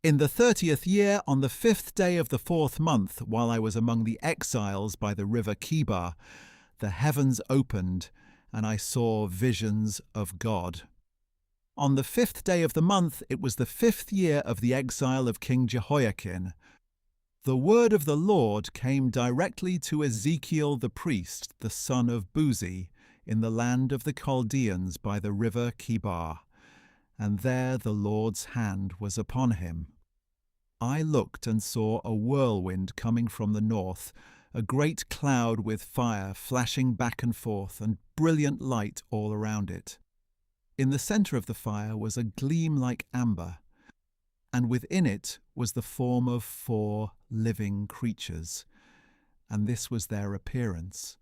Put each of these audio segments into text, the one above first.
In the 30th year, on the 5th day of the 4th month, while I was among the exiles by the river Chebar, the heavens opened, and I saw visions of God. On the 5th day of the month, it was the 5th year of the exile of King Jehoiakim. The word of the Lord came directly to Ezekiel the priest, the son of Buzi, in the land of the Chaldeans by the river Chebar, and there the Lord's hand was upon him. I looked and saw a whirlwind coming from the north, a great cloud with fire flashing back and forth, and brilliant light all around it. In the centre of the fire was a gleam like amber, and within it was the form of 4 living creatures, and this was their appearance.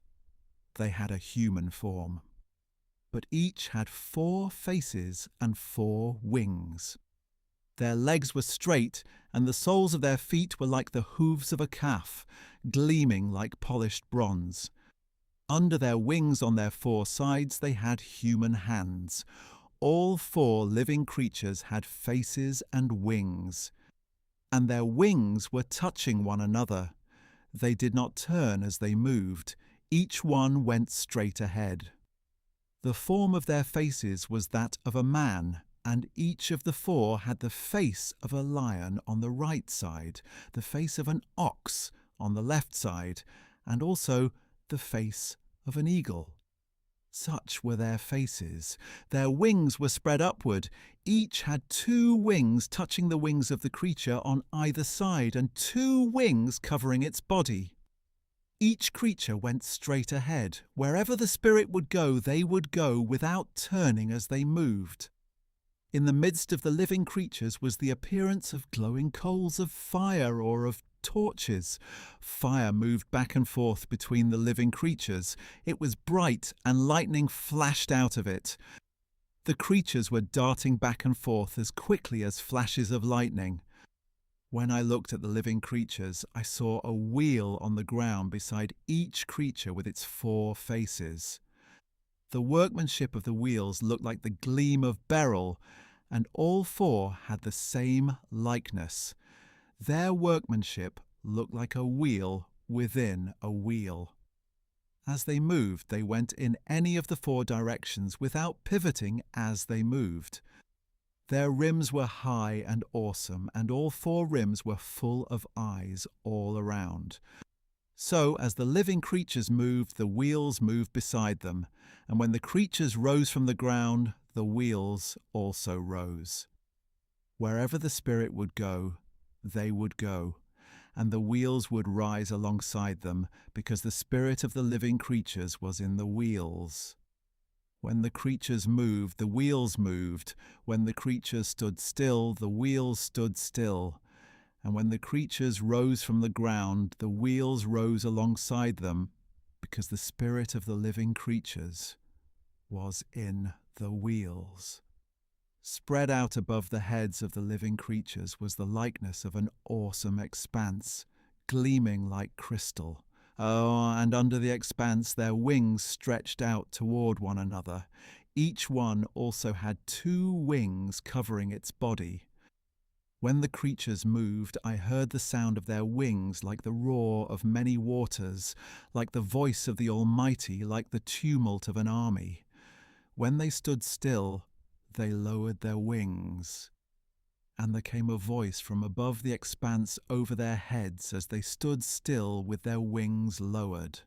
They had a human form, but each had 4 faces and 4 wings. Their legs were straight, and the soles of their feet were like the hooves of a calf, gleaming like polished bronze. Under their wings on their 4 sides they had human hands. All 4 living creatures had faces and wings, and their wings were touching one another. They did not turn as they moved. Each one went straight ahead. The form of their faces was that of a man, and each of the 4 had the face of a lion on the right side, the face of an ox on the left side, and also the face of an eagle. Such were their faces. Their wings were spread upward. Each had 2 wings touching the wings of the creature on either side, and 2 wings covering its body. Each creature went straight ahead. Wherever the spirit would go, they would go without turning as they moved. In the midst of the living creatures was the appearance of glowing coals of fire or of torches. Fire moved back and forth between the living creatures. It was bright, and lightning flashed out of it. The creatures were darting back and forth as quickly as flashes of lightning. When I looked at the living creatures, I saw a wheel on the ground beside each creature with its 4 faces. The workmanship of the wheels looked like the gleam of beryl, and all 4 had the same likeness. Their workmanship looked like a wheel within a wheel. As they moved, they went in any of the 4 directions without pivoting as they moved. Their rims were high and awesome, and all 4 rims were full of eyes all around. So, as the living creatures moved, the wheels moved beside them, and when the creatures rose from the ground, the wheels also rose. Wherever the spirit would go, they would go, and the wheels would rise alongside them, because the spirit of the living creatures was in the wheels. When the creatures moved, the wheels moved. When the creatures stood still, the wheels stood still. And when the creatures rose from the ground, the wheels rose alongside them, because the spirit of the living creatures was in the wheels. Spread out above the heads of the living creatures was the likeness of an awesome expanse, gleaming like crystal. Oh, and under the expanse their wings stretched out toward one another. Each one also had 2 wings covering its body. When the creatures moved, I heard the sound of their wings like the roar of many waters, like the voice of the Almighty, like the tumult of an army. When they stood still, they lowered their wings. And there came a voice from above the expanse over their heads as they stood still with their wings lowered.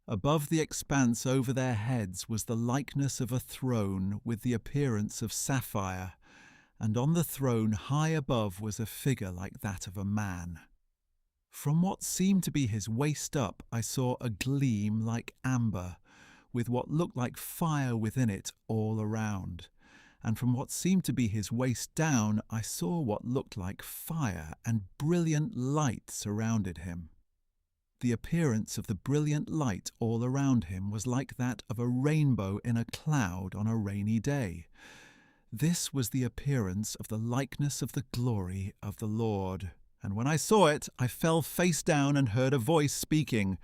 Above the expanse over their heads was the likeness of a throne with the appearance of sapphire, and on the throne high above was a figure like that of a man. From what seemed to be his waist up, I saw a gleam like amber, with what looked like fire within it all around. And from what seemed to be his waist down, I saw what looked like fire, and brilliant light surrounded him. The appearance of the brilliant light all around him was like that of a rainbow in a cloud on a rainy day. This was the appearance of the likeness of the glory of the Lord. And when I saw it, I fell face down and heard a voice speaking.